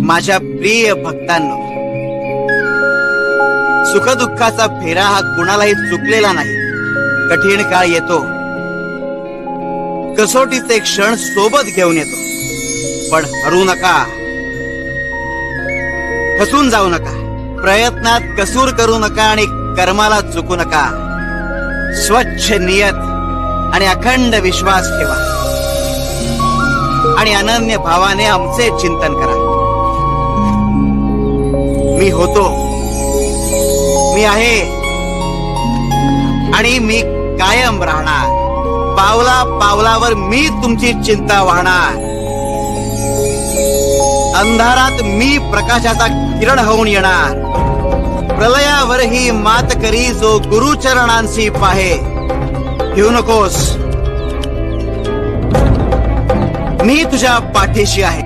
माझ्या प्रिय भक्तांनो, सुखदुःखाचा फेरा हा कुणालाही चुकलेला नाही. कठीण काळ येतो, कसोटीचे क्षण सोबत घेऊन येतो, पण हरू नका, खचून जाऊ नका, प्रयत्नात कसूर करू नका आणि कर्माला चुकू नका. स्वच्छ नियत आणि अखंड विश्वास ठेवा आणि अनन्य भावाने आमचे चिंतन करा. मी होतो, मी आहे आणि मी कायम राहणार. पावला पावलावर मी तुमची चिंता वाहणार. अंधारात मी प्रकाशाचा किरण होऊन येणार. प्रलयावरही मात करी जो गुरुचरणांशी पाहे. घेऊ नकोस, मी तुझ्या पाठीशी आहे.